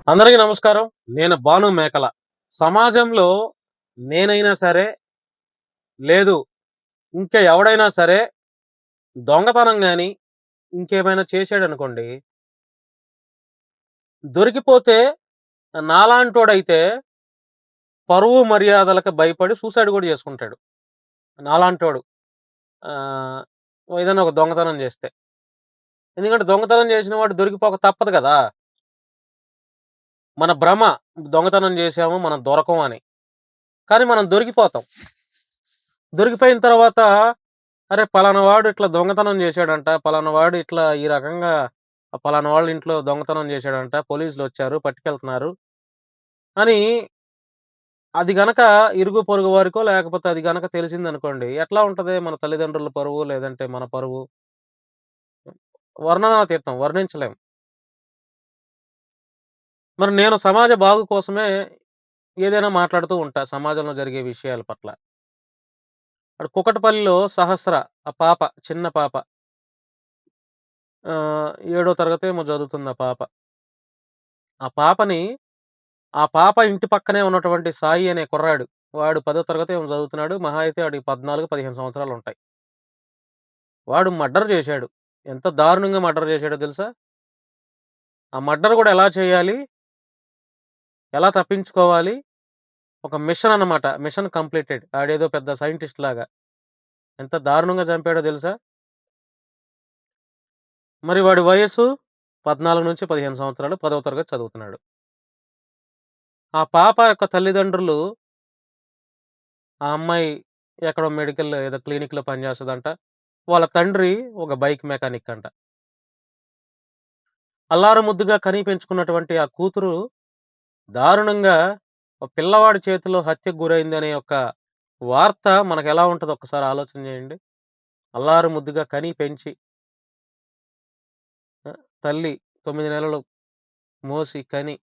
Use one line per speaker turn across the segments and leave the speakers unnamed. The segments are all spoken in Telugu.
అందరికీ నమస్కారం. నేను భాను మేకల. సమాజంలో నేనైనా సరే, లేదు ఇంకా ఎవడైనా సరే దొంగతనం గాని, ఇంకేమైనా చేశాడనుకోండి, దొరికిపోతే నాలాంటోడైతే పరువు మర్యాదలకి భయపడి సూసైడ్ గూడా చేసుకుంటాడు. నాలాంటోడు. ఆహ్, ఏదైనా ఒక దొంగతనం జేస్తే. ఎందుకంటే దొంగతనం జేసిన వాడు దొరికిపోక తప్పదు గదా! మన భ్రమ దొంగతనం జేశాము, మనం దొరకం అని. కానీ మనం దొరికిపోతాం. దొరికిపోయిన తర్వాత అరే! పలానా వాడు ఇట్లా దొంగతనం జేశాడంట. పలానా వాడు ఇట్లా ఈ రకంగా పలానా వాళ్ళ ఇంట్లో దొంగతనం జేశాడంట. పోలీసులొచ్చారు, పట్టుకెళ్తున్నారు అని అది గనక ఇరుగు పొరుగు వారికో లేకపోతే అది గనక తెలిసిందనుకోండి. ఎట్లా ఉంటది మన తల్లిదండ్రుల పరువు, లేదంటే మన పరువు వర్ణనాతీతం. వర్ణించలేం. మరి నేను సమాజ బాగు కోసమే ఏదైనా మాట్లాడుతూ ఉంటా సమాజంలో జరిగే విషయాల పట్ల. అటు కూకట్పల్లిలో సహస్ర ఆ పాప, చిన్న పాప. ఏడో తరగతో ఏమో చదువుతుంది ఆ పాప. ఆ పాపని ఆ పాప ఇంటి పక్కనే ఉన్నటువంటి సాయి అనే కుర్రాడు. వాడు 10వ తరగతో ఏమో చదువుతున్నాడు. మహా అయితే వాడికి 14, 15 సంవత్సరాలుంటాయి. వాడు మర్డర్ చేశాడు. ఎంత దారుణంగా మర్డర్ చేశాడో తెలుసా? ఆ మర్డర్ గూడా ఎలా చేయాలి? ఎలా తప్పించుకోవాలి? ఒక మిషన్ అన్నమాట. Machine completed. ఆడేదో పెద్ద సైంటిస్ట్ లాగా. ఎంత దారుణంగా చంపాడో తెలుసా? మరి వాడి వయస్సు 14-15 సంవత్సరాలు. 10వ తరగతి చదువుతున్నాడు. ఆ పాప యొక్క తల్లిదండ్రులు ఆ అమ్మాయి ఎక్కడో మెడికల్ ఏదో క్లినిక్‌లో పనిచేస్తదంట. వాళ్ళ తండ్రి ఒక బైక్ మెకానిక్ అంట. అల్లారు ముద్దుగా కని పెంచుకున్నటువంటి ఆ కూతురు దారుణంగా ఒక పిల్లవాడి చేతిలో హత్యకు గురైందనే ఒక వార్త మనకెలా ఉంటదో ఒక్కసారి ఆలోచన చేయండి. అల్లారు ముద్దుగా కని పెంచి తల్లి 9 నెలలు మోసి కని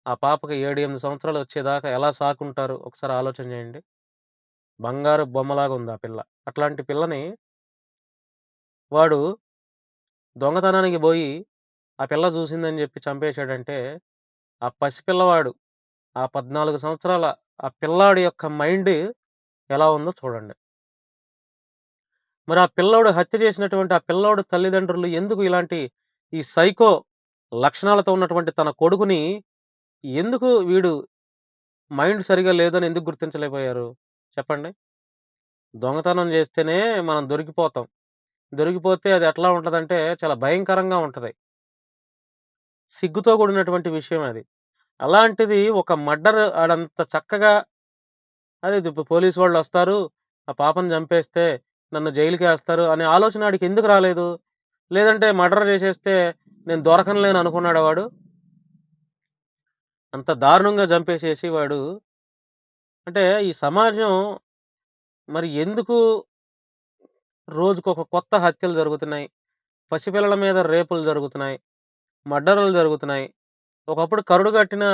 ఆ పాపకి 7, 8 సంవత్సరాలు వచ్చేదాకా ఎలా సాకుంటారో ఒకసారి ఆలోచన చేయండి. బంగారు బొమ్మలాగా ఉంది ఆ పిల్ల. అట్లాంటి పిల్లని వాడు దొంగతనానికి బోయి ఆ పిల్ల చూసిందని జెప్పి చంపేసాడంటే, ఆ పసిపిల్లవాడు ఆ 14 సంవత్సరాల ఆ పిల్లాడి యొక్క మైండ్ ఎలా ఉందో చూడండి. మరి ఆ పిల్లోడు హత్య చేసినటువంటి ఆ పిల్లోడు తల్లిదండ్రులు ఎందుకు ఇలాంటి ఈ సైకో లక్షణాలతో ఉన్నటువంటి తన కొడుకుని ఎందుకు వీడు మైండ్ సరిగ్గా లేదని ఎందుకు గుర్తించలేకపోయారు? చెప్పండి. దొంగతనం జేస్తేనే మనం దొరికిపోతాం. దొరికిపోతే అది ఎట్లా ఉంటదంటే చాలా భయంకరంగా ఉంటది. సిగ్గుతో కూడినటువంటి విషయం అది. అలాంటిది ఒక మర్డర్ ఆడంత చక్కగా అదే పోలీసు వాళ్ళొస్తారు. ఆ పాపని చంపేస్తే నన్ను జైలుకేస్తారు అనే ఆలోచన ఆడికెందుకు రాలేదు? లేదంటే మర్డర్ చేసేస్తే నేను దొరకనులేను అనుకున్నాడా వాడు? అంత దారుణంగా చంపేసేసి వాడు అంటే ఈ సమాజం మరి ఎందుకు రోజుకొక కొత్త హత్యలు జరుగుతున్నాయి. పసిపిల్లల మీద రేపులు జరుగుతున్నాయి. మర్డర్‌లు జరుగుతున్నాయి. ఒకప్పుడు కరుడుగట్టిన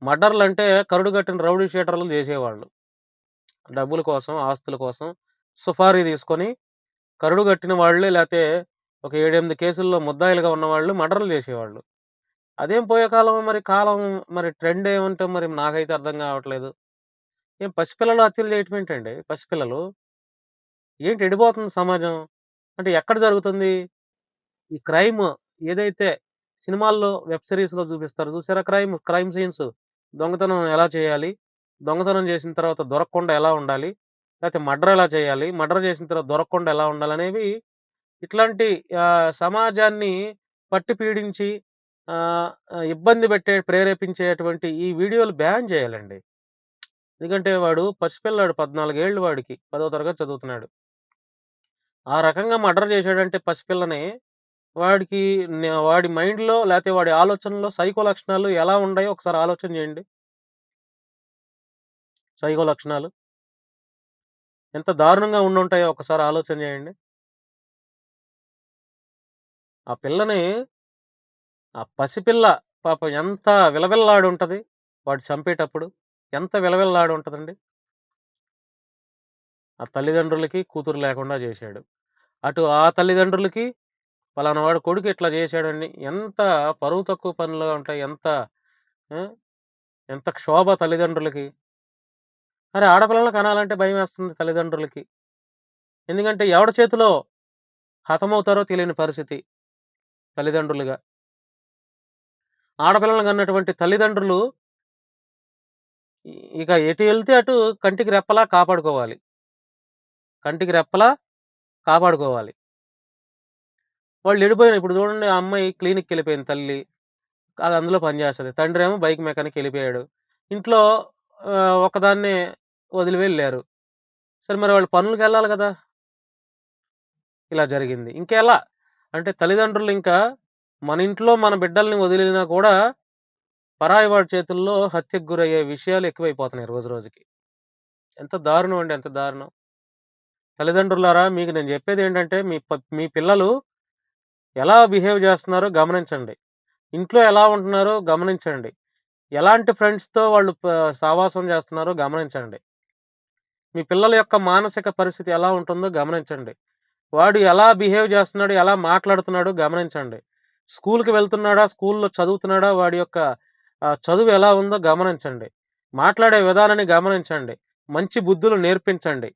మర్డర్‌లంటే కరుడుగట్టిన రౌడీ షీటర్లు చేసేవాళ్ళు. డబ్బుల కోసం, ఆస్తుల కోసం సుపారీ తీసుకొని కరుడుగట్టిన వాళ్ళే లేతే ఒక 7, 8 కేసుల్లో ముద్దాయిలుగా ఉన్నవాళ్ళు మర్డర్‌లు చేసేవాళ్ళు. అదేం పోయే కాలం మరి కాలం మరి ట్రెండ్ ఏమంటే మరి నాకైతే అర్థం కావట్లేదు. ఏం పసిపిల్లలు హత్యలు చేయటం ఏంటండి? పసిపిల్లలు. ఏంటి ఎడిపోతుంది సమాజం? అంటే ఎక్కడ జరుగుతుంది? ఈ క్రైమ్ ఏదైతే సినిమాల్లో, వెబ్ సీరీస్‌లో చూపిస్తారో చూసారా క్రైమ్ సీన్స్. దొంగతనం ఎలా చేయాలి? దొంగతనం చేసిన తర్వాత దొరకకుండా ఎలా ఉండాలి? లేతే మర్డర్ ఎలా చేయాలి? మర్డర్ చేసిన తర్వాత దొరకకుండా ఎలా ఉండాలనేవి ఇట్లాంటి సమాజాన్ని పట్టి పీడించి ఇబ్బంది ప్రేరేపించేటువంటి ఈ వీడియోలు బ్యాన్ చేయాలండి. ఎందుకంటే వాడు పసిపిల్లాడు 14 ఏళ్ళు వాడికి. 10వ తరగతి చదువుతున్నాడు. ఆ రకంగా మర్డర్ చేశాడంటే పసిపిల్లని వాడికి వాడి మైండ్‌లో లేతే వాడి ఆలోచనలో సైకో లక్షణాలు ఎలా ఉండాయో ఒకసారి ఆలోచన చేయండి. సైకో లక్షణాలు ఎంత దారుణంగా ఉండుంటాయో ఒకసారి ఆలోచన చేయండి. ఆ పిల్లని ఆ పసిపిల్ల పాపం ఎంత విలవిల్లాడుంటది వాడు చంపేటప్పుడు. ఎంత విలవిల్లాడుంటదండి. ఆ తల్లిదండ్రులకి కూతురు లేకుండా చేశాడు. అటు ఆ తల్లిదండ్రులకి పలానా వాడు కొడుకు ఇట్లా చేశాడని ఎంత పరువు తక్కువ పనులుగా ఉంటాయి. ఎంత ఆ! ఎంత క్షోభ తల్లిదండ్రులకి. మరి ఆడపిల్లలని కనాలంటే భయమేస్తుంది తల్లిదండ్రులకి. ఎందుకంటే ఎవడి చేతిలో హతమవుతారో తెలియని పరిస్థితి తల్లిదండ్రులుగా. ఆడపిల్లలని కన్నటువంటి తల్లిదండ్రులు ఇక ఎటు ఎళ్తే అటు కంటికి రెప్పలా కాపాడుకోవాలి. కంటికి రెప్పలా కాపాడుకోవాలి. వాళ్ళెళ్ళిపోయిన ఇప్పుడు చూడండి ఆ అమ్మాయి క్లినిక్‌కెళ్ళిపోయింది తల్లి. అందులో పని చేస్తది. తండ్రేమో బైక్ మెకానిక్ ఎళ్ళిపోయాడు. ఇంట్లో ఒక్కదాన్నే వదిలి వెళ్లారు. సరే మరి వాళ్ళు పనులకెళ్ళాలి గదా! ఇలా జరిగింది. ఇంకెలా? అంటే తల్లిదండ్రులింకా మన ఇంట్లో మన బిడ్డల్ని వదిలినా కూడా పరాయి వాడి చేతుల్లో హత్యకు గురయ్యే విషయాలు ఎక్కువైపోతున్నాయి రోజు రోజుకి. ఎంత దారుణం అండి! ఎంత దారుణం. తల్లిదండ్రులారా మీకు నేను జెప్పేదేంటంటే మీ పిల్లలు ఎలా బిహేవ్ జేస్తున్నారో గమనించండి. ఇంట్లో ఎలా ఉంటున్నారో గమనించండి. ఎలాంటి ఫ్రెండ్స్‌తో వాళ్ళు సావాసం జేస్తున్నారో గమనించండి. మీ పిల్లల యొక్క మానసిక పరిస్థితి ఎలా ఉంటుందో గమనించండి. వాడు ఎలా బిహేవ్ జేస్తున్నాడు, ఎలా మాట్లాడుతున్నాడో గమనించండి. స్కూలుకి వెళ్తున్నాడా, స్కూలులో చదువుతున్నాడా, వాడి యొక్క చదువు ఎలా ఉందో గమనించండి. మాట్లాడే విధానాన్ని గమనించండి. మంచి బుద్ధులు నేర్పించండి.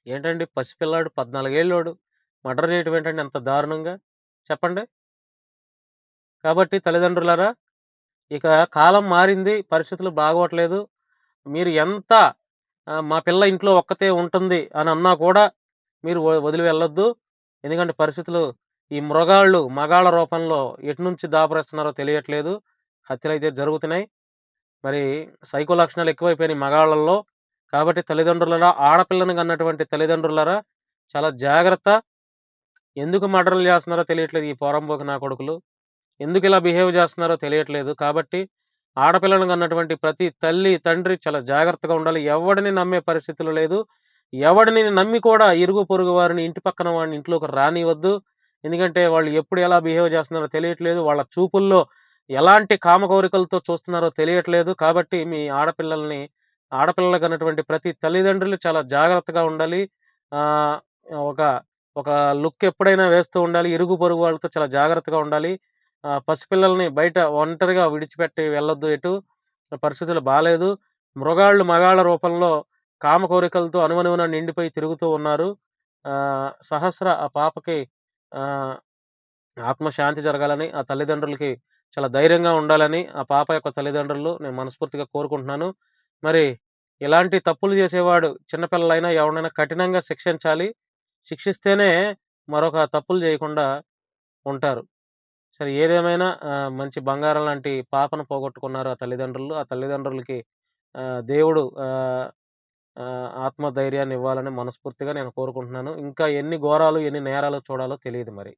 ఏంటండి పసిపిల్లాడు 14 ఏళ్ళోడు మర్డర్ చేయటం ఏంటండి అంత దారుణంగా? చెప్పండి. కాబట్టి తల్లిదండ్రులారా, ఇక కాలం మారింది. పరిస్థితులు బాగోట్లేదు. మీరు ఎంత మా పిల్ల ఇంట్లో ఒక్కతే ఉంటుంది అని అన్నా కూడా మీరు వదిలి వెళ్ళొద్దు. ఎందుకంటే పరిస్థితులు ఈ మృగాళ్ళు మగాళ్ళ రూపంలో ఎటు నుంచి దాపురిస్తున్నారో తెలియట్లేదు. హత్యలైతే జరుగుతున్నాయి. మరి సైకో లక్షణాలు ఎక్కువైపోయినాయి మగాళ్ళల్లో. కాబట్టి తల్లిదండ్రులారా, ఆడపిల్లని కన్నటువంటి తల్లిదండ్రులారా చాలా జాగ్రత్త. ఎందుకు మర్డర్‌లు చేస్తున్నారో తెలియట్లేదు ఈ పోరంబోకు నా కొడుకులు. ఎందుకిలా బిహేవ్ జేస్తున్నారో తెలియట్లేదు. కాబట్టి ఆడపిల్లను కన్నటువంటి ప్రతి తల్లి, తండ్రి చాలా జాగ్రత్తగా ఉండాలి. ఎవడిని నమ్మే పరిస్థితులు లేదు. ఎవడిని నమ్మి కూడా ఇరుగు పొరుగు వారిని, ఇంటి పక్కన వాడిని ఇంట్లోకి రానివ్వద్దు. ఎందుకంటే వాళ్ళు ఎప్పుడు ఎలా బిహేవ్ జేస్తున్నారో తెలియట్లేదు. వాళ్ళ చూపుల్లో ఎలాంటి కామ కోరికలతో చూస్తున్నారో తెలియట్లేదు. కాబట్టి మీ ఆడపిల్లలు కన్నటువంటి ప్రతి తల్లిదండ్రులు చాలా జాగ్రత్తగా ఉండాలి. ఆహ్, ఒక ఒక లుక్ ఎప్పుడైనా వేస్తూ ఉండాలి. ఇరుగు పొరుగు వాళ్ళతో చాలా జాగ్రత్తగా ఉండాలి. పసిపిల్లల్ని బయట ఒంటరిగా విడిచిపెట్టి వెళ్ళొద్దు ఎటు. పరిస్థితులు బాలేదు. మృగాళ్ళు మగాళ్ళ రూపంలో కామ కోరికలతో అణువణువున నిండిపోయి తిరుగుతూ ఉన్నారు. సహస్ర ఆ పాపకి ఆహ్, ఆత్మశాంతి జరగాలని, ఆ తల్లిదండ్రులకి చాలా ధైర్యంగా ఉండాలని, ఆ పాప యొక్క తల్లిదండ్రులు నేను మనస్ఫూర్తిగా కోరుకుంటున్నాను. మరి ఇలాంటి తప్పులు చేసేవాడు చిన్న పిల్లలైనా ఎవరినైనా కఠినంగా శిక్షించాలి. శిక్షిస్తేనే మరొక తప్పులు చేయకుండా ఉంటారు. సరే ఏదేమైనా మంచి బంగారం లాంటి పాపను పోగొట్టుకున్నారు ఆ తల్లిదండ్రులు. ఆ తల్లిదండ్రులకి దేవుడు ఆత్మధైర్యాన్ని ఇవ్వాలని మనస్ఫూర్తిగా నేను కోరుకుంటున్నాను. ఇంకా ఎన్ని ఘోరాలు, ఎన్ని నేరాలు చూడాలో తెలీదు మరి.